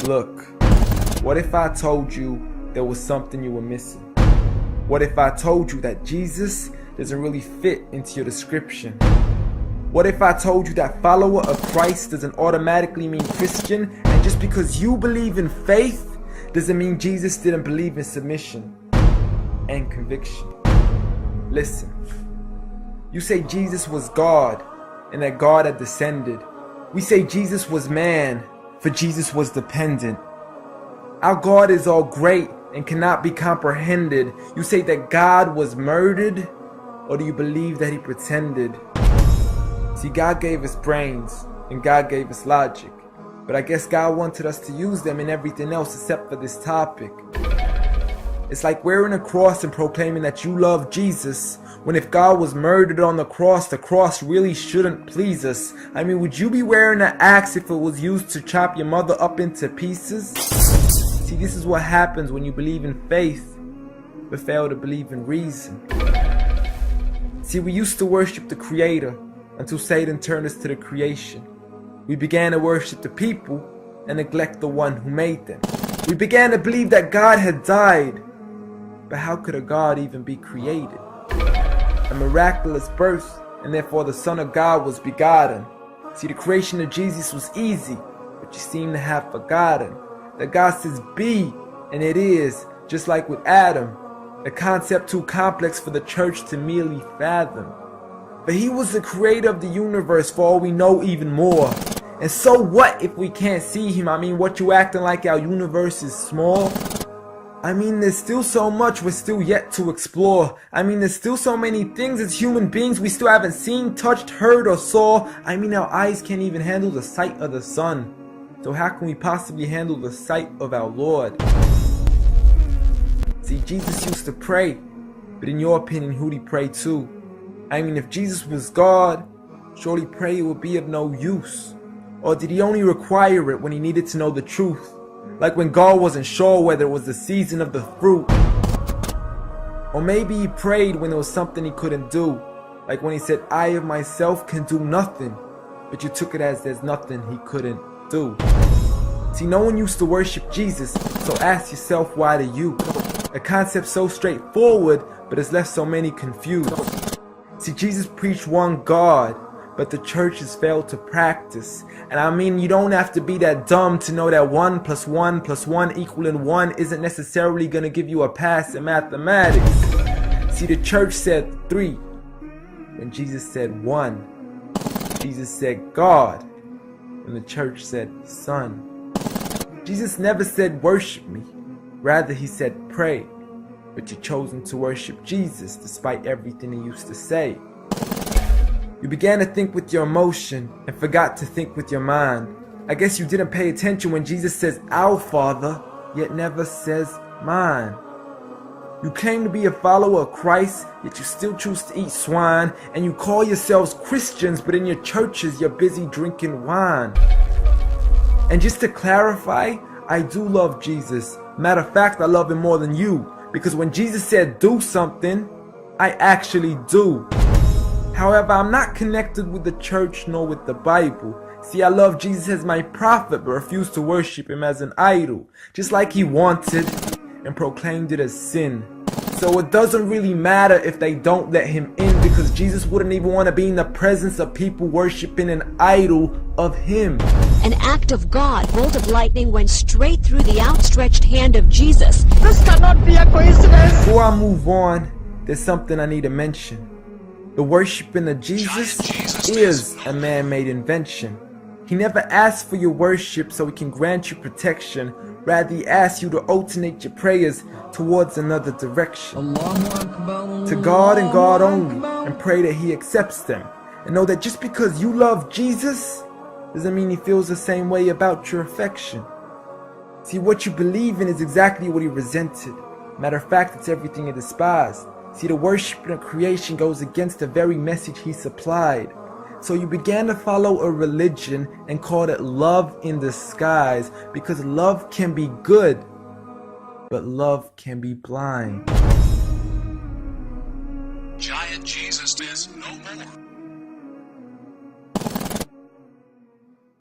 Look, what if I told you there was something you were missing? What if I told you that Jesus doesn't really fit into your description? What if I told you that follower of Christ doesn't automatically mean Christian, and just because you believe in faith doesn't mean Jesus didn't believe in submission and conviction? Listen, you say Jesus was God and that God had descended. We say Jesus was man, for Jesus was dependent. Our God is all great and cannot be comprehended. You say that God was murdered, or do you believe that he pretended? See, God gave us brains and God gave us logic, but I guess God wanted us to use them in everything else except for this topic. It's like wearing a cross and proclaiming that you love Jesus, when if God was murdered on the cross really shouldn't please us. I mean, would you be wearing an axe if it was used to chop your mother up into pieces? See, this is what happens when you believe in faith, but fail to believe in reason. See, we used to worship the Creator until Satan turned us to the creation. We began to worship the people and neglect the one who made them. We began to believe that God had died, but how could a God even be created? A miraculous birth, and therefore the Son of God was begotten. See, the creation of Jesus was easy, but you seem to have forgotten that God says be, and it is, just like with Adam, a concept too complex for the church to merely fathom. But he was the creator of the universe, for all we know, even more. And so what if we can't see him? I mean, what you acting like our universe is small? I mean, there's still so much we're still yet to explore. I mean, there's still so many things as human beings we still haven't seen, touched, heard, or saw. I mean, our eyes can't even handle the sight of the sun. So how can we possibly handle the sight of our Lord? See, Jesus used to pray, but in your opinion, who'd he pray to? I mean, if Jesus was God, surely prayer would be of no use. Or did he only require it when he needed to know the truth? Like when God wasn't sure whether it was the season of the fruit. Or maybe he prayed when there was something he couldn't do. Like when he said, I of myself can do nothing. But you took it as there's nothing he couldn't do. See, no one used to worship Jesus, so ask yourself, why do you? A concept so straightforward, but has left so many confused. See, Jesus preached one God, but the church has failed to practice. And I mean, you don't have to be that dumb to know that 1 + 1 + 1 equaling 1 isn't necessarily going to give you a pass in mathematics. See, the church said 3, when Jesus said 1. Jesus said God, when the church said Son. Jesus never said worship me, rather he said pray. But you've chosen to worship Jesus despite everything he used to say. You began to think with your emotion and forgot to think with your mind. I guess you didn't pay attention when Jesus says our Father, yet never says mine. You claim to be a follower of Christ, yet you still choose to eat swine, and you call yourselves Christians, but in your churches you're busy drinking wine. And just to clarify, I do love Jesus. Matter of fact, I love him more than you, because when Jesus said do something, I actually do. However, I'm not connected with the church nor with the Bible. See, I love Jesus as my prophet, but refuse to worship him as an idol, just like he wanted and proclaimed it as sin. So it doesn't really matter if they don't let him in, because Jesus wouldn't even want to be in the presence of people worshiping an idol of him. An act of God, bolt of lightning went straight through the outstretched hand of Jesus. This cannot be a coincidence. Before I move on, there's something I need to mention. The worshiping of Jesus is a man-made invention. He never asked for your worship so he can grant you protection. Rather, he asks you to alternate your prayers towards another direction. To God and God only, and pray that he accepts them. And know that just because you love Jesus doesn't mean he feels the same way about your affection. See, what you believe in is exactly what he resented. Matter of fact, it's everything he despised. See, the worshiping of creation goes against the very message he supplied. So you began to follow a religion and called it love in disguise, because love can be good, but love can be blind. Giant Jesus is no more.